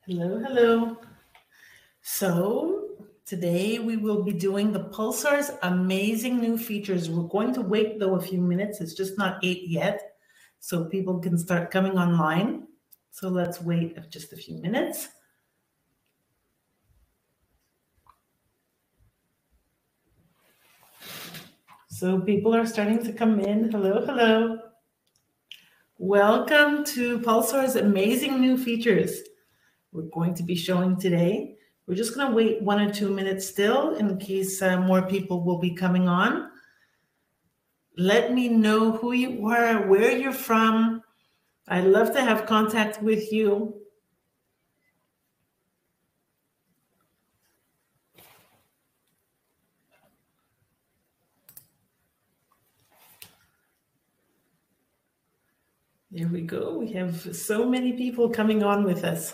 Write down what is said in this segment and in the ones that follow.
Hello, hello. So today we will be doing the PULSAR's amazing new features. We're going to wait though a few minutes. It's just not 8 yet, so people can start coming online. So let's wait just a few minutes. So people are starting to come in. Hello, hello. Welcome to PULSAR's amazing new features we're going to be showing today. We're just going to wait 1 or 2 minutes still in case more people will be coming on. Let me know who you are, where you're from. I'd love to have contact with you. There we go. We have so many people coming on with us.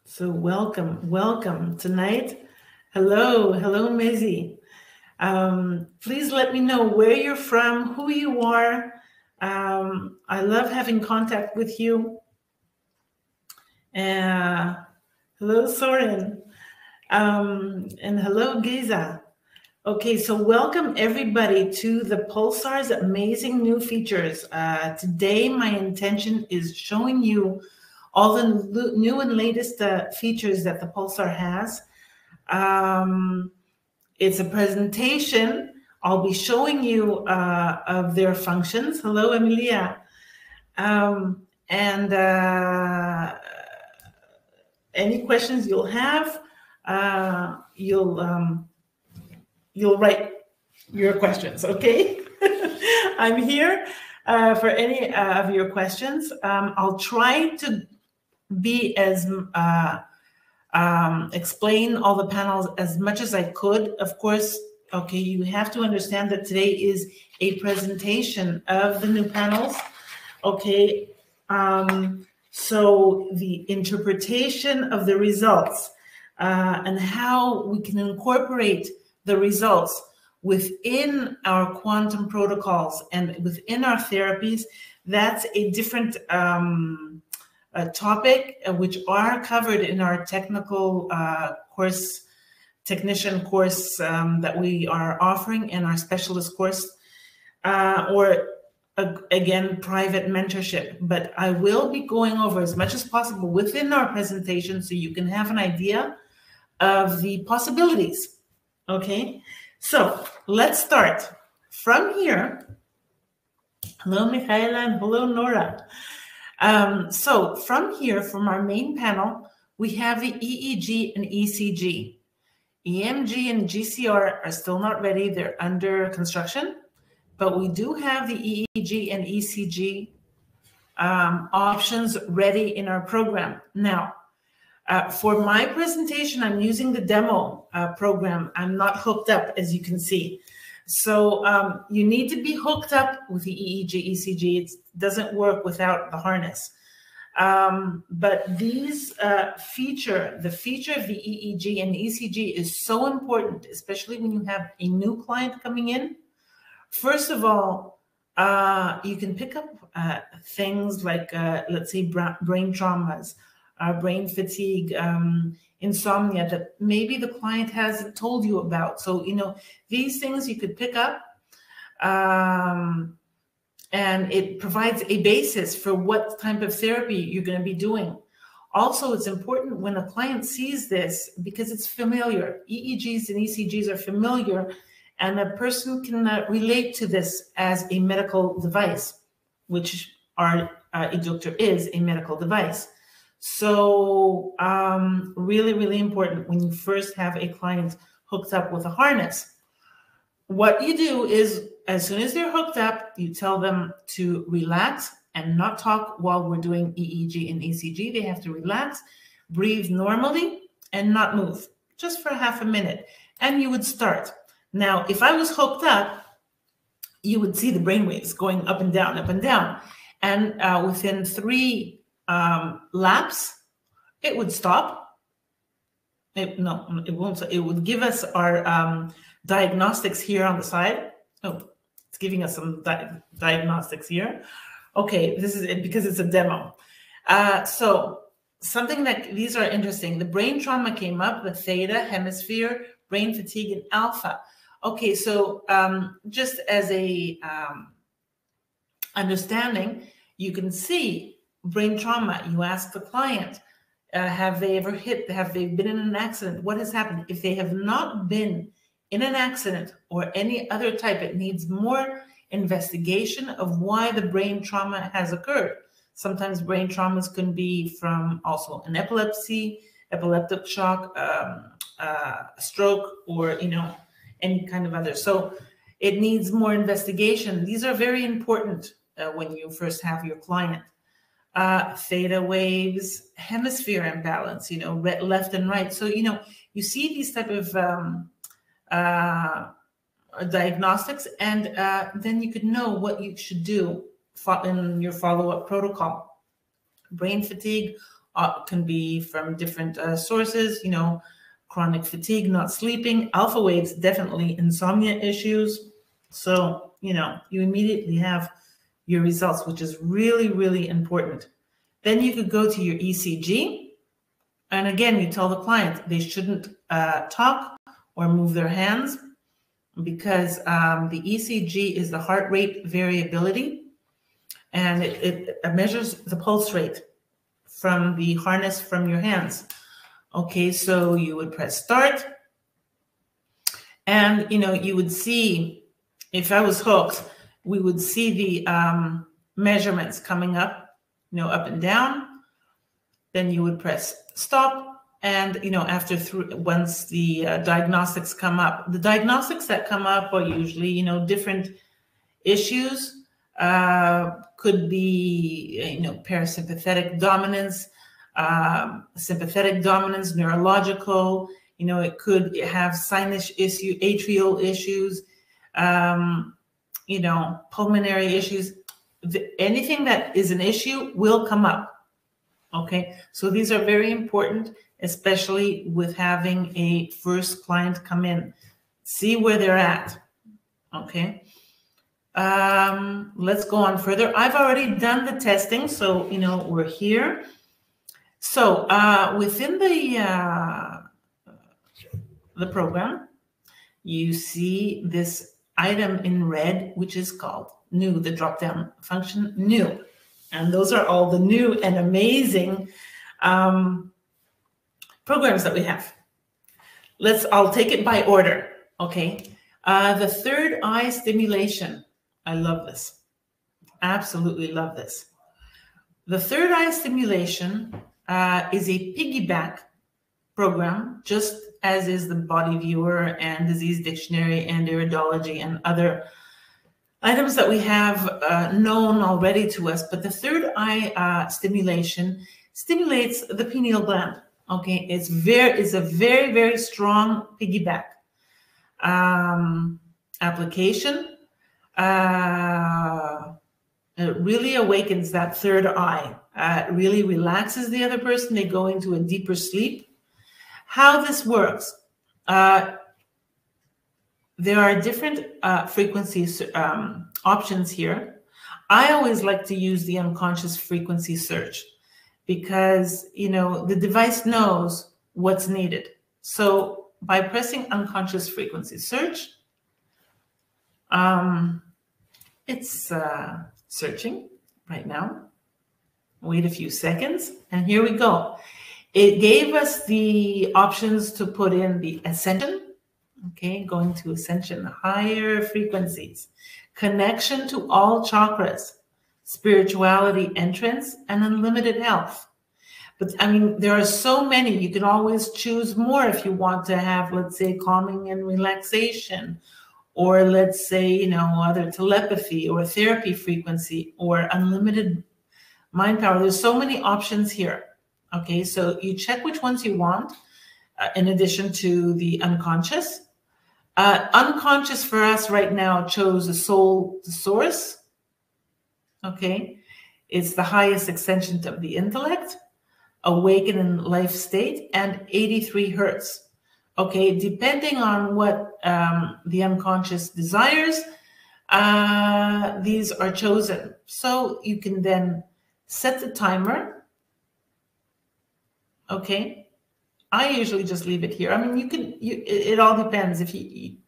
So welcome tonight. Hello, Mizzy. Please let me know where you're from, who you are. I love having contact with you. Hello, Soren. And hello, Giza. Okay, so welcome everybody to the PULSAR's amazing new features. Today, my intention is showing you all the new and latest features that the PULSAR has. It's a presentation. I'll be showing you of their functions. Hello, Emilia. Any questions you'll have, you'll write your questions, okay? I'm here for any of your questions. I'll try to be as explain all the panels as much as I could. Of course, okay, you have to understand that today is a presentation of the new panels, okay? So the interpretation of the results and how we can incorporate the results within our quantum protocols and within our therapies, that's a different topic which are covered in our technical technician course that we are offering in our specialist course, or again, private mentorship. But I will be going over as much as possible within our presentation so you can have an idea of the possibilities. Okay, so let's start from here. Hello, Michaela, and hello, Nora. So from here, from our main panel, we have the EEG and ECG. EMG and GCR are still not ready. They're under construction. But we do have the EEG and ECG options ready in our program. Now, for my presentation, I'm using the demo program. I'm not hooked up, as you can see. So you need to be hooked up with the EEG, ECG. It doesn't work without the harness. But these the feature of the EEG and ECG is so important, especially when you have a new client coming in. First of all, you can pick up things like, let's say, brain traumas, brain fatigue, insomnia that maybe the client hasn't told you about. So, you know, these things you could pick up, and it provides a basis for what type of therapy you're going to be doing. Also, it's important when a client sees this because it's familiar. EEGs and ECGs are familiar, and a person can relate to this as a medical device, which our eductor is a medical device. So really, really important when you first have a client hooked up with a harness. What you do is, as soon as they're hooked up, you tell them to relax and not talk while we're doing EEG and ECG. They have to relax, breathe normally, and not move, just for half a minute. And you would start. Now, if I was hooked up, you would see the brainwaves going up and down, up and down. And within 3 laps, it would stop. No, it won't. It would give us our diagnostics here on the side. Oh, it's giving us some diagnostics here. Okay, this is it because it's a demo. So something that these are interesting. The brain trauma came up, the theta, hemisphere, brain fatigue, and alpha. Okay, so just as a understanding, you can see brain trauma. You ask the client, have they ever have they been in an accident? What has happened? If they have not been in an accident or any other type, it needs more investigation of why the brain trauma has occurred. Sometimes brain traumas can be from also an epilepsy, epileptic shock, stroke, or, you know, any kind of other. So it needs more investigation. These are very important when you first have your client. Theta waves, hemisphere imbalance, you know, left and right. So, you know, you see these type of diagnostics, and then you could know what you should do in your follow-up protocol. Brain fatigue can be from different sources, you know, chronic fatigue, not sleeping. Alpha waves, definitely insomnia issues. So, you know, you immediately have your results, which is really, really important. Then you could go to your ECG. And again, you tell the client they shouldn't talk or move their hands, because the ECG is the heart rate variability, and it measures the pulse rate from the harness from your hands. Okay, so you would press start, and, you know, you would see, if I was hooked, we would see the measurements coming up, you know, up and down. Then you would press stop, and, you know, once the diagnostics come up, the diagnostics that come up are usually, you know, different issues. Could be, you know, parasympathetic dominance, sympathetic dominance, neurological, you know, it could have sinus issue, atrial issues, you know, pulmonary issues. Anything that is an issue will come up. Okay, so these are very important, especially with having a first client come in. See where they're at. Okay. Let's go on further. I've already done the testing, so, you know, we're here. So within the program, you see this item in red, which is called new, the drop-down function new. And those are all the new and amazing programs that we have. I'll take it by order, okay? The third eye stimulation. I love this. Absolutely love this. The third eye stimulation is a piggyback program, just as is the body viewer and disease dictionary and iridology and other items that we have known already to us. But the third eye stimulation stimulates the pineal gland. Okay, it's a very, very strong piggyback application. It really awakens that third eye. It really relaxes the other person. They go into a deeper sleep. How this works, there are different frequencies options here. I always like to use the unconscious frequency search, because, you know, the device knows what's needed. So by pressing unconscious frequency search, it's searching right now. Wait a few seconds, and here we go. It gave us the options to put in the ascension, okay, going to ascension, higher frequencies, connection to all chakras, spirituality entrance, and unlimited health. But I mean, there are so many. You can always choose more if you want to have, let's say, calming and relaxation, or let's say, you know, other telepathy or therapy frequency or unlimited mind power. There's so many options here. Okay, so you check which ones you want in addition to the unconscious. Unconscious for us right now chose the soul, the source. Okay, it's the highest extension of the intellect. awaken in life state, and 83 hertz. Okay, depending on what the unconscious desires, these are chosen. So you can then set the timer. Okay, I usually just leave it here. I mean, you can. It all depends if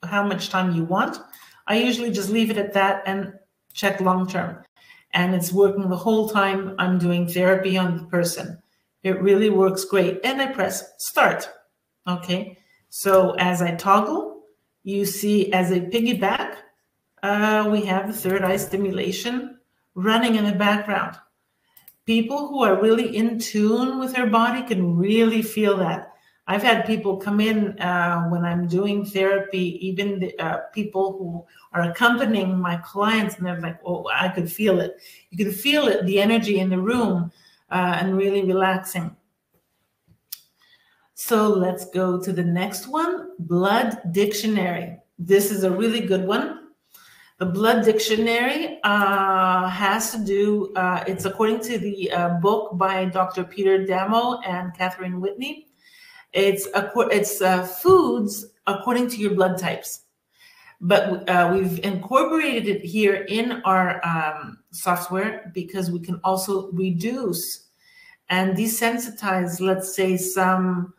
how much time you want. I usually just leave it at that and check long term, and it's working the whole time I'm doing therapy on the person. It really works great, and I press start. Okay, so as I toggle, you see as a piggyback, we have the third eye stimulation running in the background. People who are really in tune with their body can really feel that. I've had people come in when I'm doing therapy, even the people who are accompanying my clients, and they're like, oh, I could feel it. You can feel it, the energy in the room, and really relaxing. So let's go to the next one, Blood Dictionary. This is a really good one. The Blood Dictionary has to do, it's according to the book by Dr. Peter Damo and Catherine Whitney. It's foods according to your blood types. But we've incorporated it here in our software because we can also reduce and desensitize, let's say, some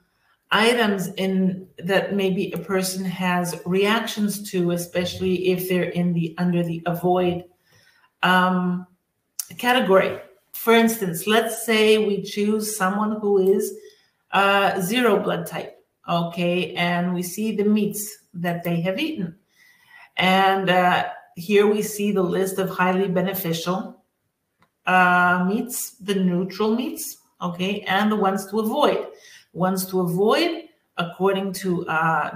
items in that maybe a person has reactions to, especially if they're in the under the avoid category. For instance, let's say we choose someone who is 0 blood type, okay, and we see the meats that they have eaten, and here we see the list of highly beneficial meats, the neutral meats, okay, and the ones to avoid. Ones to avoid, according to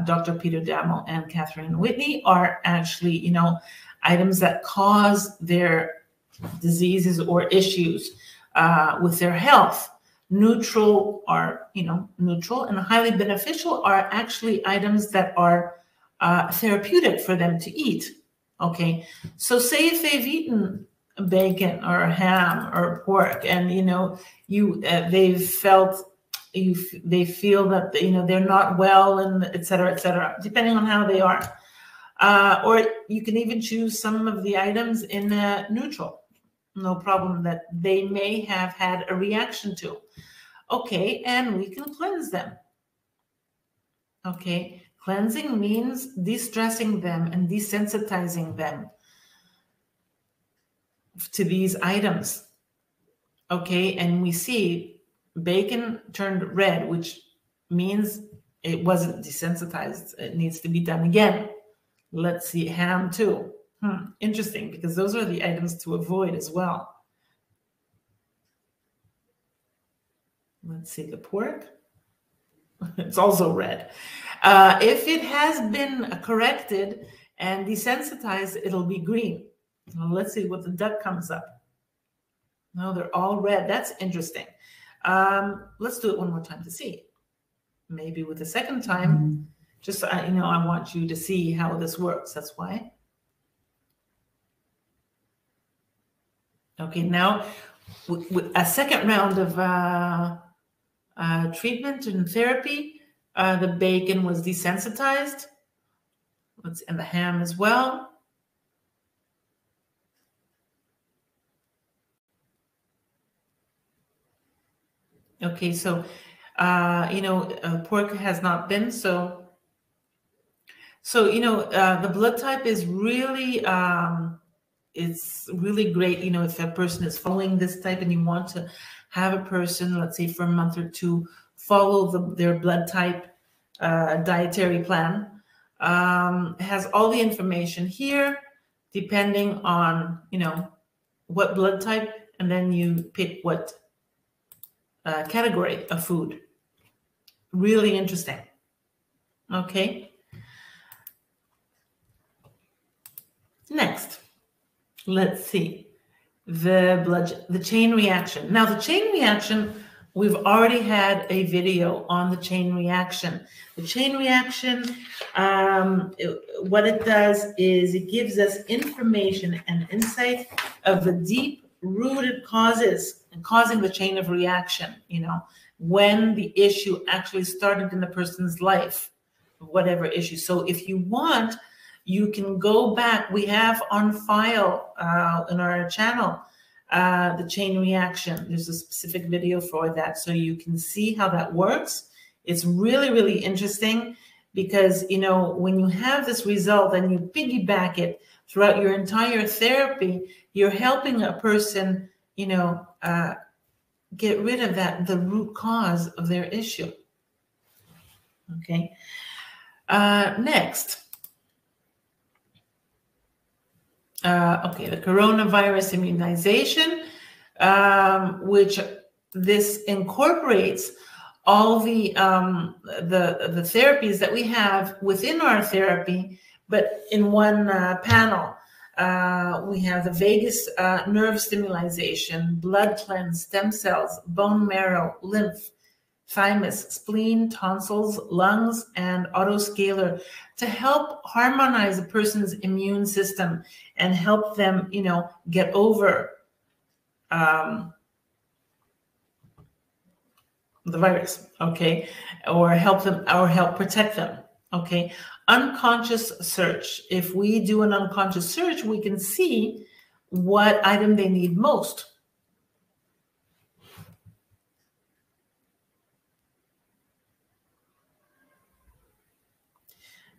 Dr. Peter Damo and Catherine Whitney, are actually, you know, items that cause their diseases or issues with their health. Neutral are, you know, neutral, and highly beneficial are actually items that are therapeutic for them to eat. Okay, so say if they've eaten bacon or ham or pork, and you know, they've felt. They feel that, you know, they're not well, and et cetera, depending on how they are. Or you can even choose some of the items in neutral, no problem, that they may have had a reaction to. Okay, and we can cleanse them. Okay, cleansing means de-stressing them and desensitizing them to these items. Okay, and we see bacon turned red, which means it wasn't desensitized. It needs to be done again. Let's see, ham too. Interesting, because those are the items to avoid as well. Let's see, the pork. It's also red. If it has been corrected and desensitized, it'll be green. Well, let's see what the duck comes up. No, they're all red. That's interesting. Let's do it one more time to see. Maybe with the second time, just, you know, I want you to see how this works. That's why. Okay, now with a second round of treatment and therapy, the bacon was desensitized. And the ham as well. Okay, so, you know, pork has not been, so you know, the blood type is really, it's really great, you know, if a person is following this type and you want to have a person, let's say for a month or two, follow their blood type dietary plan. It has all the information here, depending on, you know, what blood type, and then you pick what category of food. Really interesting. Okay. Next, let's see the chain reaction. Now, the chain reaction, we've already had a video on the chain reaction. The chain reaction, what it does is it gives us information and insight of the deep-rooted causes and causing the chain of reaction, you know, when the issue actually started in the person's life, whatever issue. So if you want, you can go back. We have on file in our channel the chain reaction. There's a specific video for that, so you can see how that works. It's really, really interesting because, you know, when you have this result and you piggyback it throughout your entire therapy, you're helping a person, you know, get rid of the root cause of their issue. Okay. Next. Okay, the coronavirus immunization, which this incorporates all the therapies that we have within our therapy, but in one panel. We have the vagus nerve stimulation, blood cleanse, stem cells, bone marrow, lymph, thymus, spleen, tonsils, lungs, and autoscalar to help harmonize a person's immune system and help them, you know, get over the virus, okay, or help them, or help protect them, okay. Unconscious search. If we do an unconscious search, we can see what item they need most.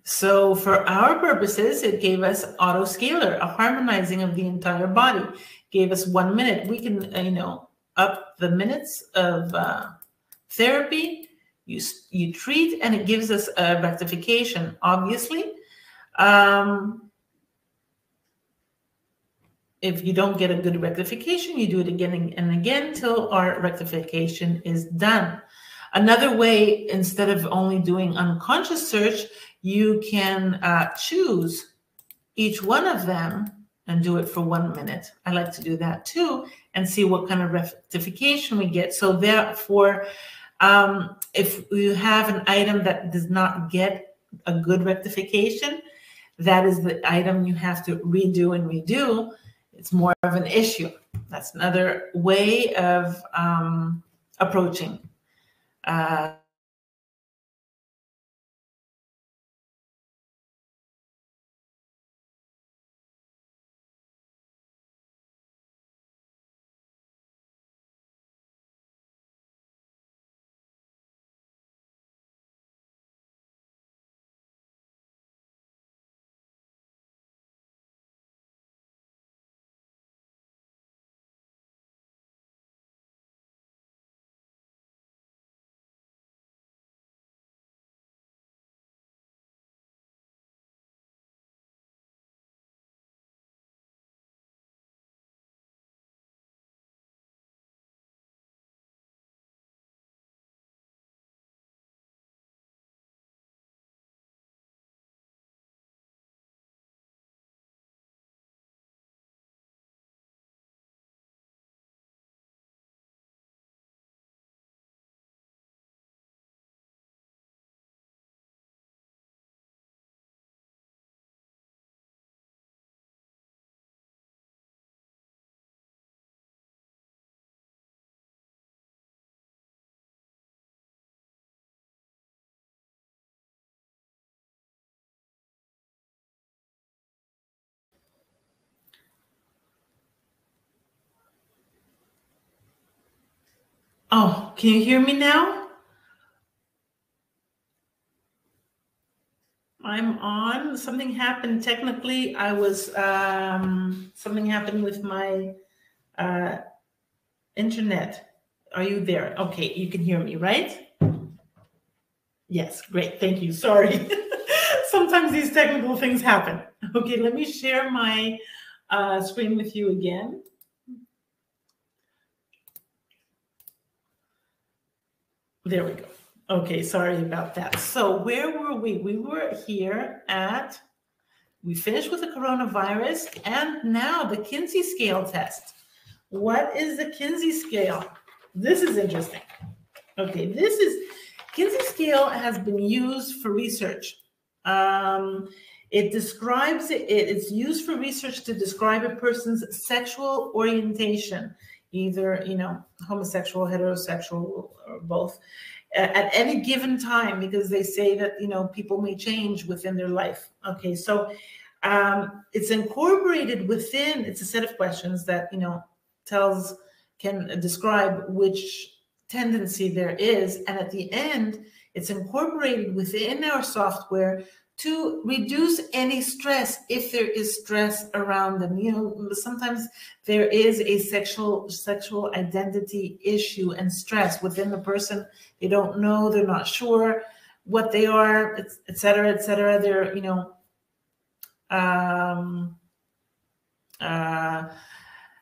So for our purposes, it gave us autoscalar, a harmonizing of the entire body. Gave us 1 minute. We can, you know, up the minutes of therapy. You treat, and it gives us a rectification. Obviously, if you don't get a good rectification, you do it again and again till our rectification is done. Another way, instead of only doing unconscious search, you can choose each one of them and do it for 1 minute. I like to do that too and see what kind of rectification we get. So therefore, if you have an item that does not get a good rectification, that is the item you have to redo and redo. It's more of an issue. That's another way of approaching. Oh, can you hear me now? I'm on. Something happened technically. I was, something happened with my internet. Are you there? Okay, you can hear me, right? Yes, great. Thank you. Sorry. Sometimes these technical things happen. Okay, let me share my screen with you again. There we go. Okay, sorry about that. So where were we? We were here at, we finished with the coronavirus, and now the Kinsey scale test. What is the Kinsey scale? This is interesting. Okay, this is, Kinsey scale has been used for research. It describes, it's used for research to describe a person's sexual orientation. either, homosexual, heterosexual, or both, at any given time, because they say that, people may change within their life. Okay, so it's incorporated within, it's a set of questions that, can describe which tendency there is. And at the end, it's incorporated within our software to reduce any stress if there is stress around them. Sometimes there is a sexual identity issue and stress within the person. They don't know, they're not sure what they are, et cetera, et cetera. They're,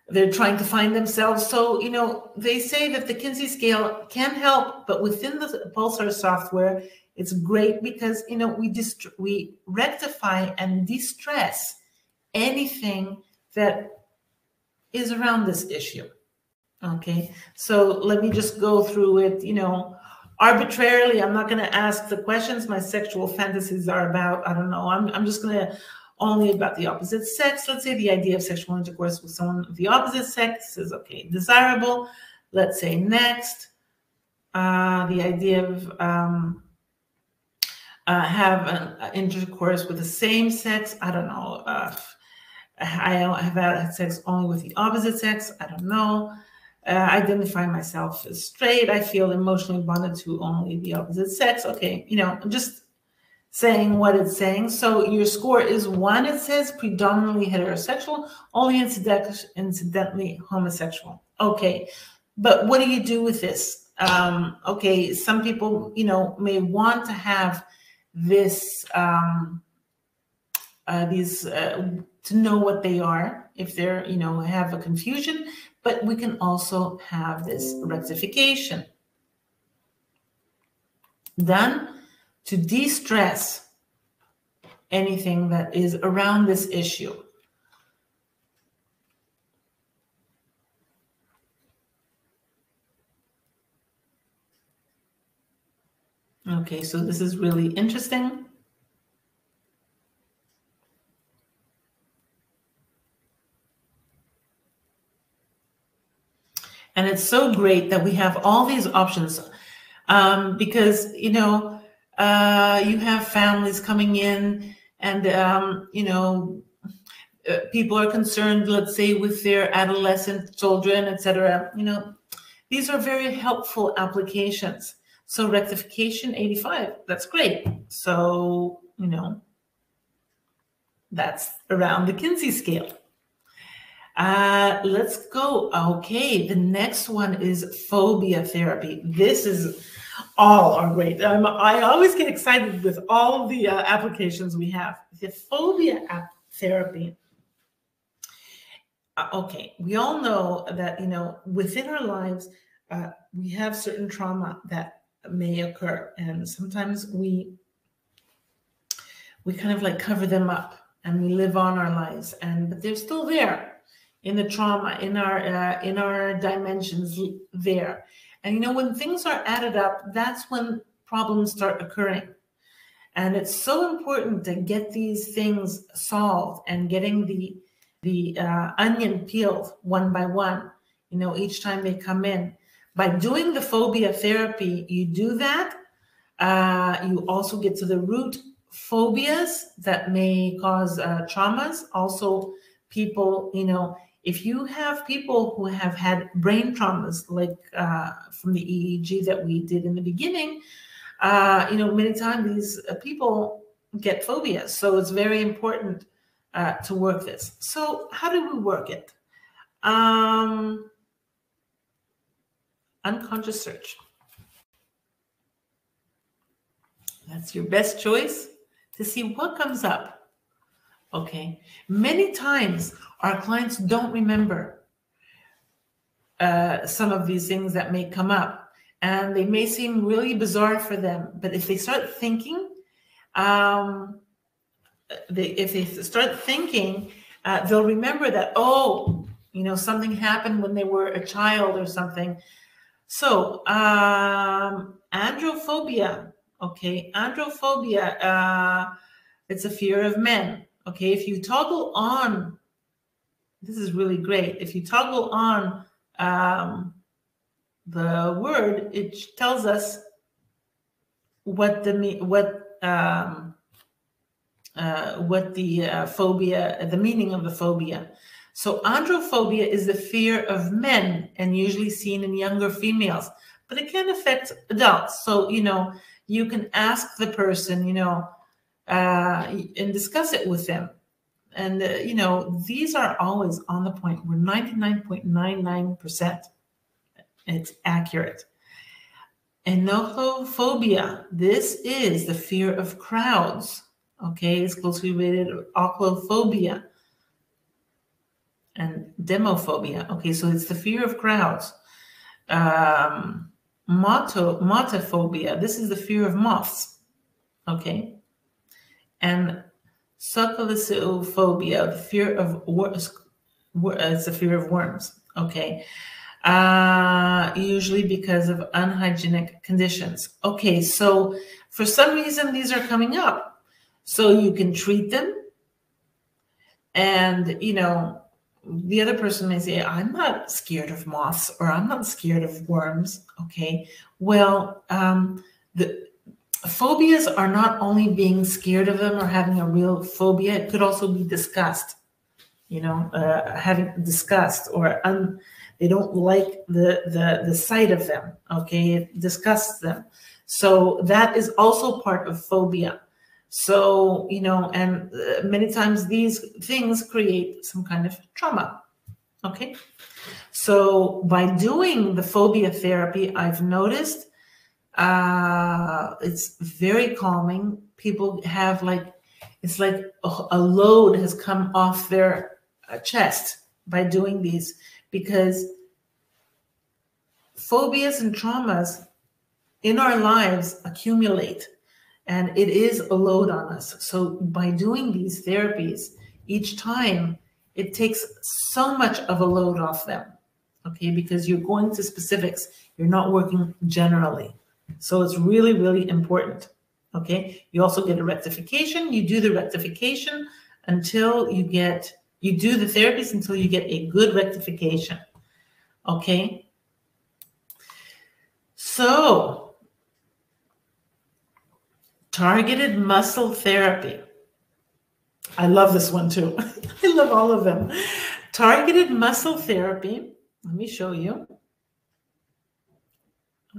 they're trying to find themselves. So, they say that the Kinsey scale can help, but within the PULSAR software, it's great because, we rectify and de-stress anything that is around this issue. Okay, so let me just go through it, arbitrarily. I'm not going to ask the questions my sexual fantasies are about. I don't know. I'm just going to only about the opposite sex. Let's say the idea of sexual intercourse with someone of the opposite sex is okay, desirable. Let's say next, the idea of have an intercourse with the same sex. I don't know. I have had sex only with the opposite sex. I don't know. Identify myself as straight. I feel emotionally bonded to only the opposite sex. Okay, I'm just saying what it's saying. So your score is 1, it says, predominantly heterosexual, only incidentally homosexual. Okay, but what do you do with this? Okay, some people, may want to have this, to know what they are, if they're, have a confusion, but we can also have this rectification done to de-stress anything that is around this issue. Okay, so this is really interesting. And it's so great that we have all these options because, you have families coming in and, people are concerned, let's say, with their adolescent children, etc. These are very helpful applications. So rectification 85, that's great. So, that's around the Kinsey scale. Let's go. Okay, the next one is phobia therapy. This is all are great. I always get excited with all the applications we have. The phobia therapy. Okay, we all know that, within our lives, we have certain trauma that may occur. And sometimes we kind of like cover them up and we live on our lives, but they're still there in the trauma, in our dimensions there. And when things are added up, that's when problems start occurring. And it's so important to get these things solved and getting the onion peeled one by one, each time they come in. By doing the phobia therapy, you do that. You also get to the root phobias that may cause traumas. Also, people, if you have people who have had brain traumas, like from the EEG that we did in the beginning, many times these people get phobias. So it's very important to work this. So how do we work it? Unconscious search. That's your best choice to see what comes up. Okay. Many times our clients don't remember some of these things that may come up, and they may seem really bizarre for them. But if they start thinking, they'll remember that, something happened when they were a child or something. So androphobia. Okay, androphobia, it's a fear of men. Okay, if you toggle on, this is really great. If you toggle on the word, it tells us what the phobia, the meaning of the phobia. So androphobia is the fear of men and usually seen in younger females, but it can affect adults. So, you can ask the person, and discuss it with them. And, these are always on the point. We're 99.99%. It's accurate. Enochophobia, this is the fear of crowds. Okay, it's closely related to ochlophobia and demophobia. Okay, so it's the fear of crowds. Motophobia, this is the fear of moths. Okay, and succulisophobia, the fear of it's the fear of worms. Okay, usually because of unhygienic conditions. Okay, so for some reason these are coming up. So you can treat them, and the other person may say, I'm not scared of moths, or I'm not scared of worms. Okay, well, the phobias are not only being scared of them or having a real phobia, it could also be disgust, having disgust, or they don't like the sight of them. Okay, it disgusts them. So that is also part of phobia. So, and many times these things create some kind of trauma. Okay. So by doing the phobia therapy, I've noticed it's very calming. People have it's like a load has come off their chest by doing these, because phobias and traumas in our lives accumulate. And it is a load on us. So by doing these therapies, each time it takes so much of a load off them, okay? Because you're going to specifics. You're not working generally. So it's really, really important, okay? You also get a rectification. You do the rectification until you do the therapies until you get a good rectification, okay? So, targeted muscle therapy. I love this one too. I love all of them. Targeted muscle therapy. Let me show you.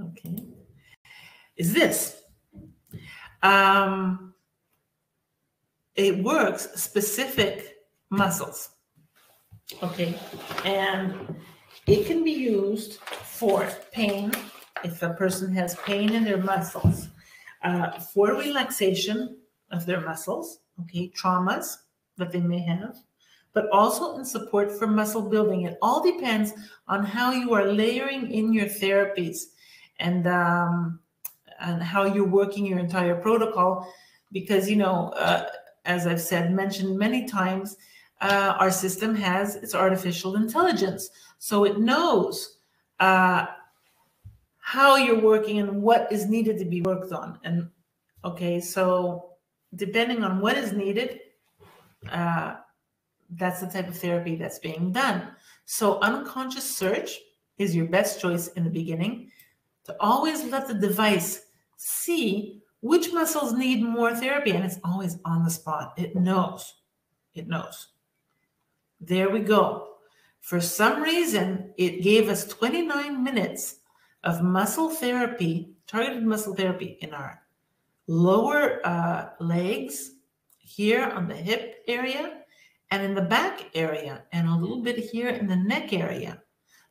Okay. Is this. It works specific muscles. Okay. And it can be used for pain, if a person has pain in their muscles. For relaxation of their muscles, okay, traumas that they may have, but also in support for muscle building. It all depends on how you are layering in your therapies and how you're working your entire protocol, because, as I've mentioned many times, our system has its artificial intelligence. So it knows how you're working and what is needed to be worked on. And okay, so depending on what is needed, that's the type of therapy that's being done. So unconscious search is your best choice in the beginning, to always let the device see which muscles need more therapy, and it's always on the spot. It knows. It knows. There we go. For some reason, it gave us 29 minutes of muscle therapy, targeted muscle therapy in our lower legs, here on the hip area, and in the back area, and a little bit here in the neck area.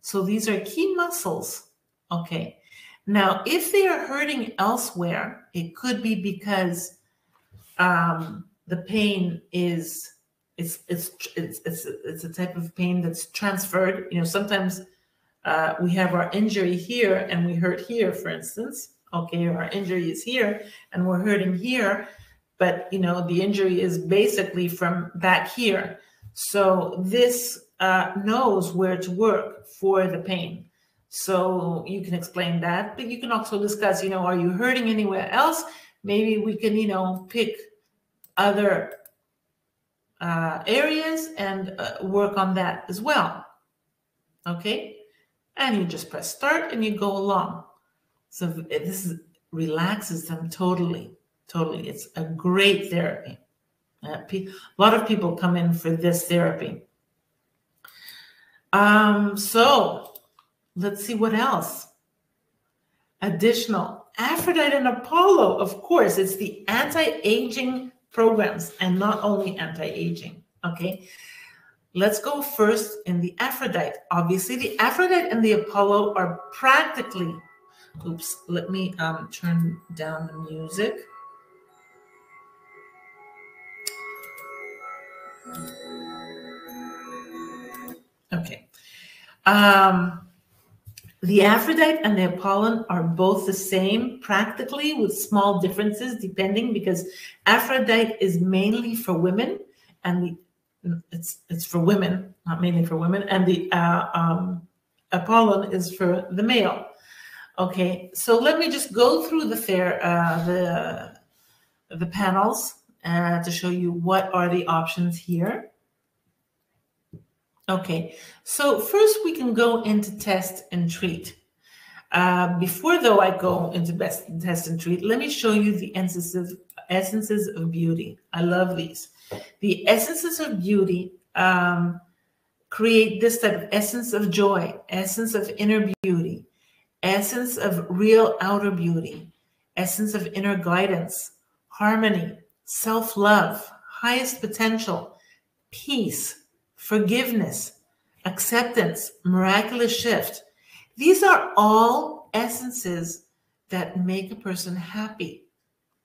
So these are key muscles. Okay. Now, if they are hurting elsewhere, it could be because the pain is it's a type of pain that's transferred. Sometimes we have our injury here and we hurt here, for instance. Okay, our injury is here and we're hurting here, but the injury is basically from back here. So this knows where to work for the pain. So you can explain that, but you can also discuss, are you hurting anywhere else? Maybe we can, pick other areas and work on that as well. Okay. And you just press start and you go along. So this relaxes them totally, totally. It's a great therapy. A lot of people come in for this therapy. So let's see what else. Additional, Aphrodite and Apollo, of course, it's the anti-aging programs and not only anti-aging, okay? Let's go first in the Aphrodite. Obviously, the Aphrodite and the Apollo are practically, oops, let me turn down the music. Okay. The Aphrodite and the Apollon are both the same practically with small differences depending, because Aphrodite is mainly for women and it's for women, not mainly for women, and the Apollon is for the male. Okay, so let me just go through the panels to show you what are the options here. Okay, so first we can go into test and treat. Before though I go into test and treat, let me show you the essences of beauty. I love these. The essences of beauty create this type of essence of joy, essence of inner beauty, essence of real outer beauty, essence of inner guidance, harmony, self-love, highest potential, peace, forgiveness, acceptance, miraculous shift. These are all essences that make a person happy,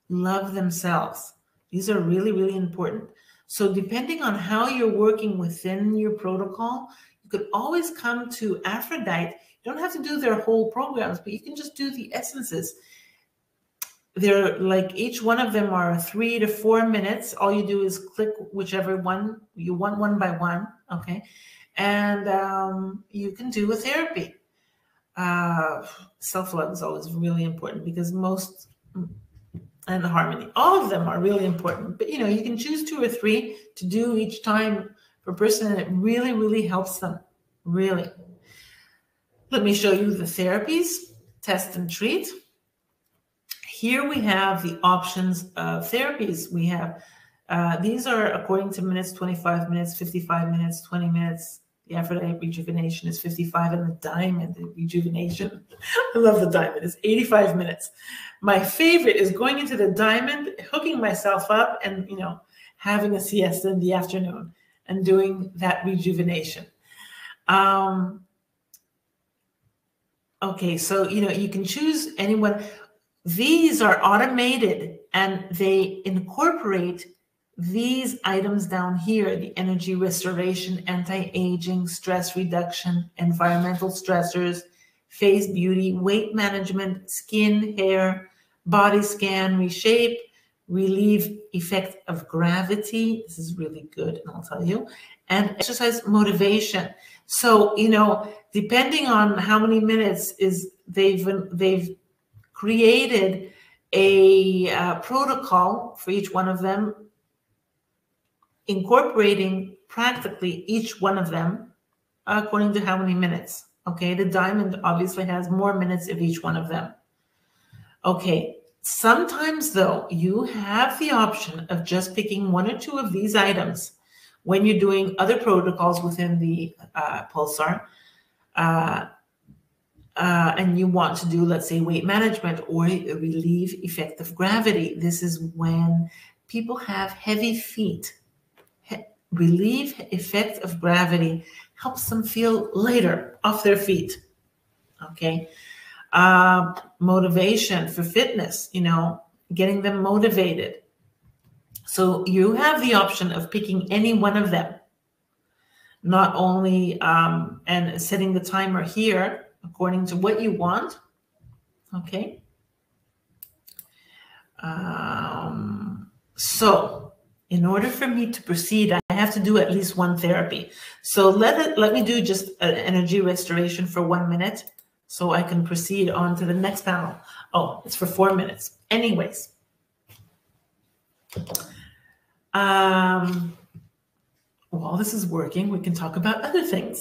love themselves. These are really, really important. So depending on how you're working within your protocol, you could always come to Aphrodite. You don't have to do their whole programs, but you can just do the essences. They're like, each one of them are 3 to 4 minutes. All you do is click whichever one you want, one by one, okay? And you can do a therapy. Self-love is always really important because and the harmony, all of them are really important. But you know, you can choose 2 or 3 to do each time per person, and it really, really helps them, really. Let me show you the therapies, test and treat. Here we have the options of therapies. We have, these are according to minutes, 25 minutes, 55 minutes, 20 minutes. The Aphrodite rejuvenation is 55, and the diamond rejuvenation, I love the diamond, is 85 minutes. My favorite is going into the diamond, hooking myself up and, you know, having a siesta in the afternoon and doing that rejuvenation. Okay, so, you know, you can choose anyone. These are automated and they incorporate these items down here: the energy restoration, anti-aging, stress reduction, environmental stressors, face beauty, weight management, skin, hair, body scan, reshape, relieve effect of gravity. This is really good, and I'll tell you. And exercise motivation. So, you know, depending on how many minutes they've created a protocol for each one of them, incorporating practically each one of them according to how many minutes. Okay, the diamond obviously has more minutes of each one of them. Okay, sometimes though, you have the option of just picking 1 or 2 of these items when you're doing other protocols within the PULSAR. And you want to do, let's say, weight management or relieve effect of gravity. This is when people have heavy feet. Relieve effect of gravity helps them feel lighter off their feet. Okay. Motivation for fitness, you know, getting them motivated. So you have the option of picking any one of them, not only, and setting the timer here according to what you want. Okay. So in order for me to proceed, I have to do at least 1 therapy. So let me do just an energy restoration for 1 minute so I can proceed on to the next panel. Oh, it's for 4 minutes. Anyways. While this is working, we can talk about other things.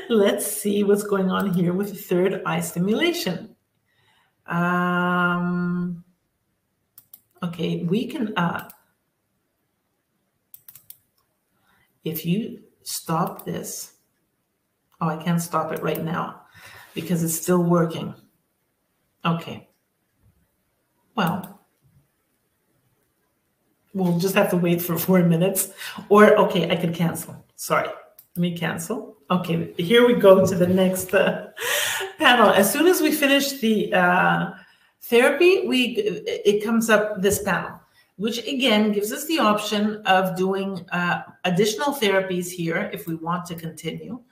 let's see what's going on here with the third eye stimulation. Okay, we can, if you stop this, oh, I can't stop it right now because it's still working. Okay. Well, we'll just have to wait for 4 minutes, or, okay, I could cancel. Sorry, let me cancel. Okay, here we go to the next panel. As soon as we finish the therapy, it comes up this panel, which again gives us the option of doing additional therapies here if we want to continue.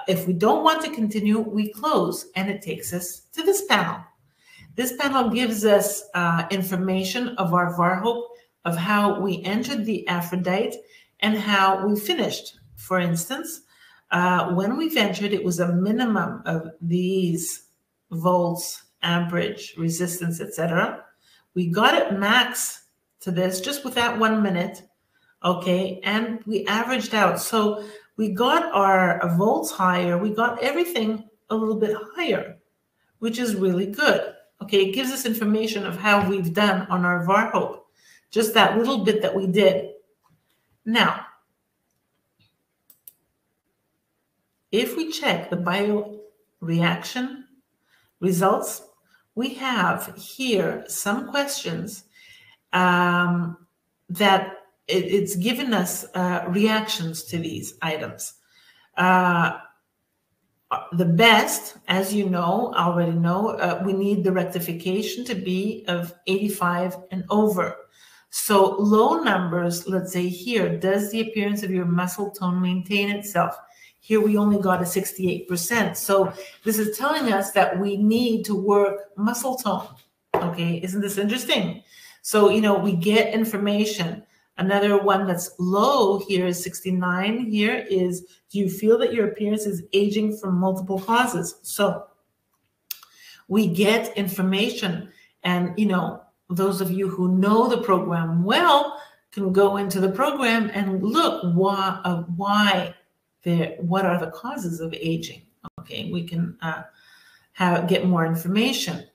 If we don't want to continue, we close, and it takes us to this panel. This panel gives us information of our Varhope, of how we entered the Aphrodite and how we finished. For instance, when we've entered, it was a minimum of these volts, amperage, resistance, etc. We got it max to this just with that 1 minute, okay, and we averaged out. So we got our volts higher, we got everything a little bit higher, which is really good. Okay, it gives us information of how we've done on our Varhope, just that little bit that we did. Now, if we check the bioreaction results, we have here some questions that it's given us reactions to these items. The best, as you know, already know, we need the rectification to be of 85 and over. So low numbers, let's say here, does the appearance of your muscle tone maintain itself? Here we only got a 68%. So this is telling us that we need to work muscle tone. Okay, isn't this interesting? So, you know, we get information. Another one that's low here is 69. Here is, do you feel that your appearance is aging from multiple causes? So we get information, and, you know, those of you who know the program well can go into the program and look what are the causes of aging. Okay, we can get more information.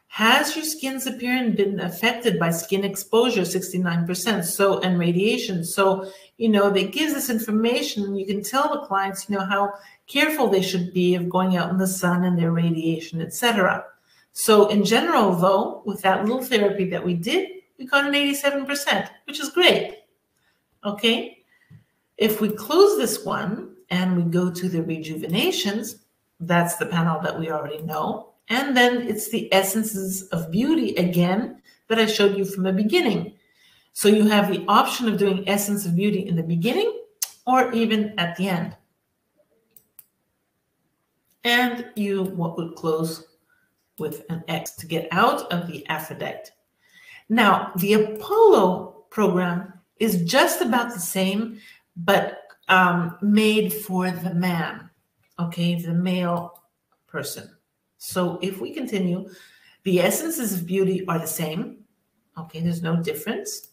Has your skin's appearance been affected by skin exposure? 69%. So, and radiation. So, you know, that gives us information. You can tell the clients, you know, how careful they should be of going out in the sun and their radiation, etc. So in general, though, with that little therapy that we did, we got an 87%, which is great. Okay. If we close this one and we go to the rejuvenations, that's the panel that we already know. And then it's the essences of beauty again that I showed you from the beginning. So you have the option of doing essence of beauty in the beginning or even at the end. And you would close with an X to get out of the Aphrodite. Now, the Apollo program is just about the same, but made for the man, okay, the male person. So if we continue, the essences of beauty are the same. Okay, there's no difference.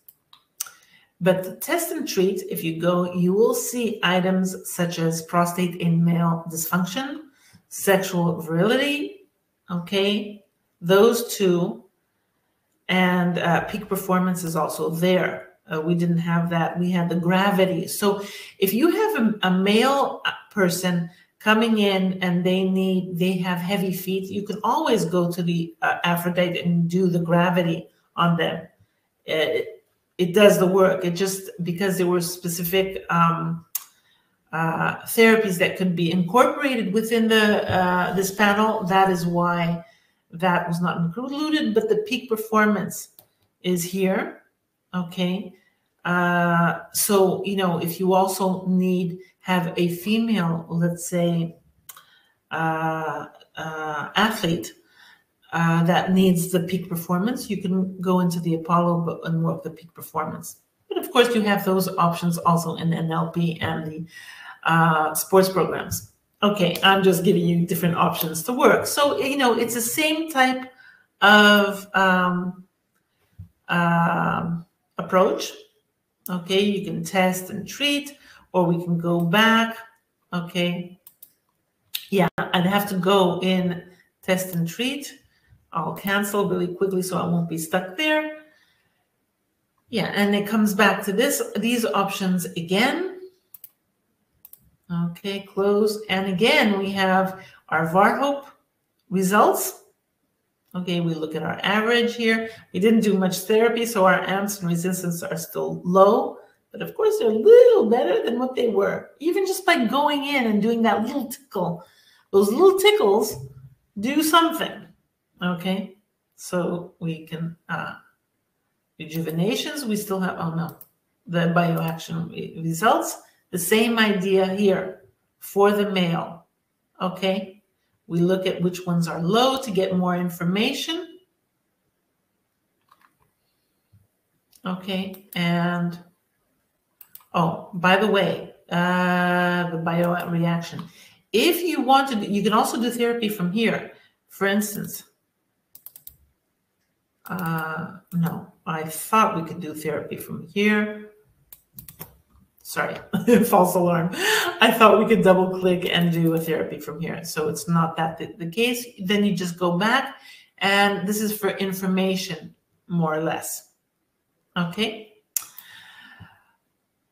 But the test and treat, if you go, you will see items such as prostate in male dysfunction, sexual virility, okay, those two, and peak performance is also there. We didn't have that. We had the gravity. So if you have a male person coming in and they have heavy feet, you can always go to the Aphrodite and do the gravity on them. It does the work. It just, because there were specific therapies that could be incorporated within the this panel, that is why that was not included, but the peak performance is here. Okay. So, you know, if you also have a female, let's say, athlete that needs the peak performance, you can go into the Apollo and work the peak performance. But of course, you have those options also in NLP and the sports programs. Okay, I'm just giving you different options to work. So, you know, it's the same type of approach. Okay, you can test and treat, or we can go back. Okay, Yeah, I'd have to go in test and treat. I'll cancel really quickly so I won't be stuck there. Yeah, and it comes back to these options again. Okay, close. And again, we have our VARHOPE results. Okay, we look at our average here. We didn't do much therapy, so our amps and resistance are still low. But of course, they're a little better than what they were. Even just by going in and doing that little tickle. Those little tickles do something. Okay, so we can, rejuvenations, we still have, oh no, the bioaction results. The same idea here for the male. Okay, we look at which ones are low to get more information. Okay, and oh, by the way, the bioreaction. If you want to, you can also do therapy from here. For instance, no, I thought we could do therapy from here. Sorry, false alarm. I thought we could double click and do a therapy from here. So it's not that the case. Then you just go back, and this is for information, more or less. Okay.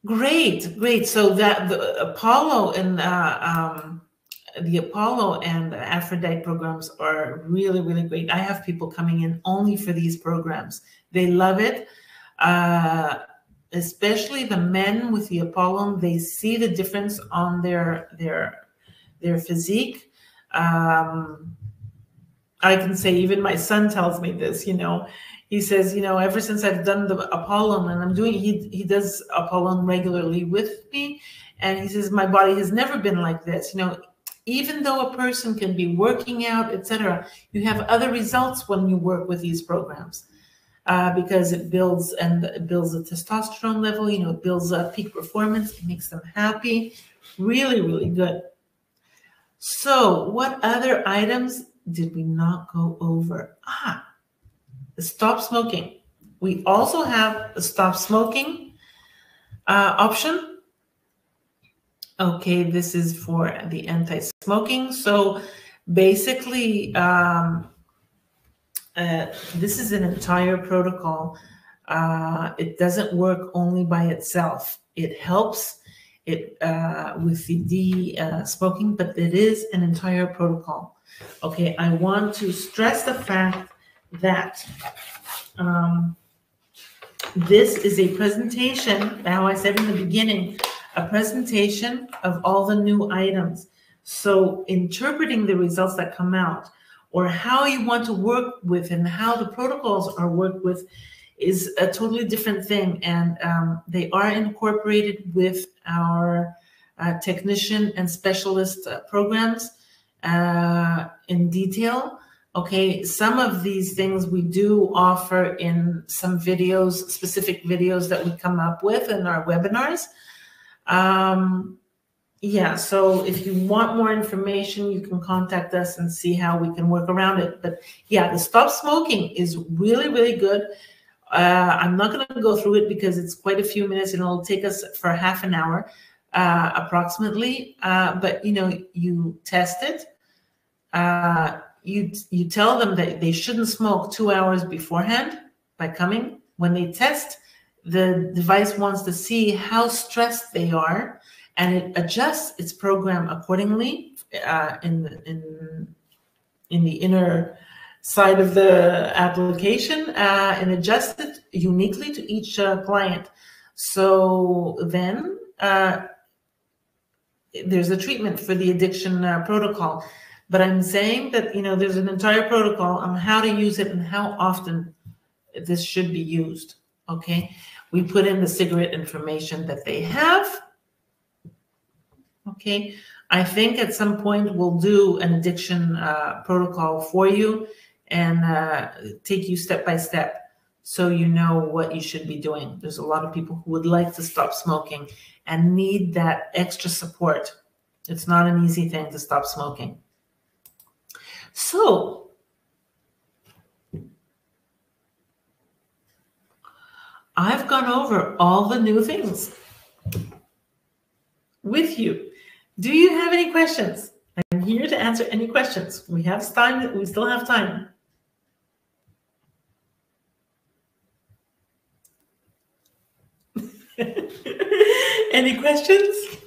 Great, great. So that the Apollo and Aphrodite programs are really, really great. I have people coming in only for these programs. They love it. Especially the men with the Apollon, they see the difference on their physique. I can say even my son tells me this, you know. He says, you know, ever since I've done the Apollon, and I'm doing, he does Apollon regularly with me, and he says, my body has never been like this. You know, even though a person can be working out, etc., you have other results when you work with these programs. Because it builds the testosterone level, you know, it builds up peak performance, it makes them happy. Really, really good. So what other items did we not go over? The stop smoking. We also have the stop smoking option. Okay, this is for the anti-smoking. So basically, this is an entire protocol. It doesn't work only by itself. It helps it with the smoking, but it is an entire protocol. Okay, I want to stress the fact that this is a presentation, how I said in the beginning, a presentation of all the new items. So interpreting the results that come out, or how you want to work with and how the protocols are worked with, is a totally different thing. And they are incorporated with our technician and specialist programs in detail. Okay, some of these things we do offer in some videos, specific videos that we come up with in our webinars. Yeah, so if you want more information, you can contact us and see how we can work around it. But yeah, the stop smoking is really, really good. I'm not going to go through it because it's quite a few minutes and it'll take us for half an hour approximately. But you know, you test it. You tell them that they shouldn't smoke 2 hours beforehand by coming. When they test, the device wants to see how stressed they are, and it adjusts its program accordingly in the inner side of the application, and adjusts it uniquely to each client. So then there's a treatment for the addiction protocol. But I'm saying that, you know, there's an entire protocol on how to use it and how often this should be used. Okay, we put in the cigarette information that they have. Okay, I think at some point we'll do an addiction protocol for you and take you step by step so you know what you should be doing. There's a lot of people who would like to stop smoking and need that extra support. It's not an easy thing to stop smoking. So, I've gone over all the new things with you. Do you have any questions? I'm here. here to answer any questions. We have time. We still have time. Any questions?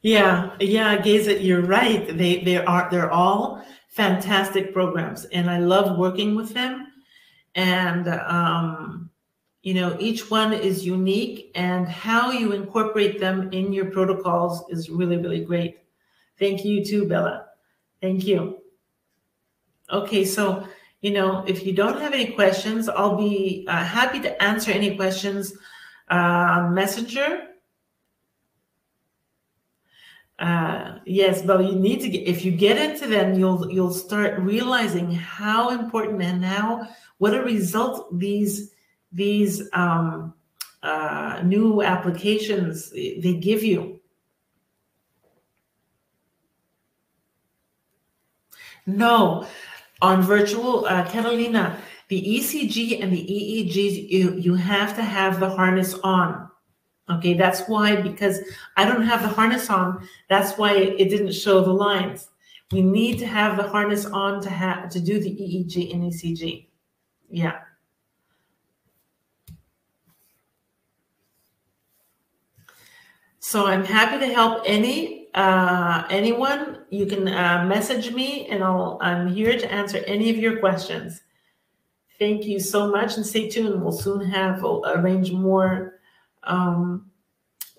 Yeah, Gazet, you're right. They're all fantastic programs, and I love working with them. And you know, each one is unique, and how you incorporate them in your protocols is really, really great. Thank you too, Bella. Thank you. Okay, so you know, if you don't have any questions, I'll be happy to answer any questions on Messenger. Yes, Bella, you need to get, if you get into them, you'll start realizing how important and what a result these new applications they give you. No, on virtual, Catalina, the ECG and the EEGs, you have to have the harness on. Okay, that's why, because I don't have the harness on, that's why it didn't show the lines. We need to have the harness on to do the EEG and ECG. Yeah. So I'm happy to help anyone. You can message me, and I'm here to answer any of your questions. Thank you so much, and stay tuned. We'll soon arrange more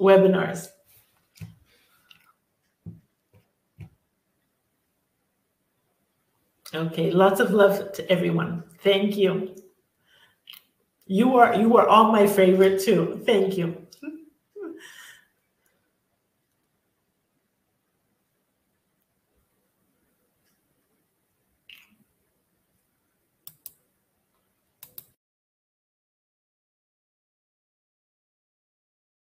webinars. Okay, lots of love to everyone. Thank you. You are all my favorite too. Thank you.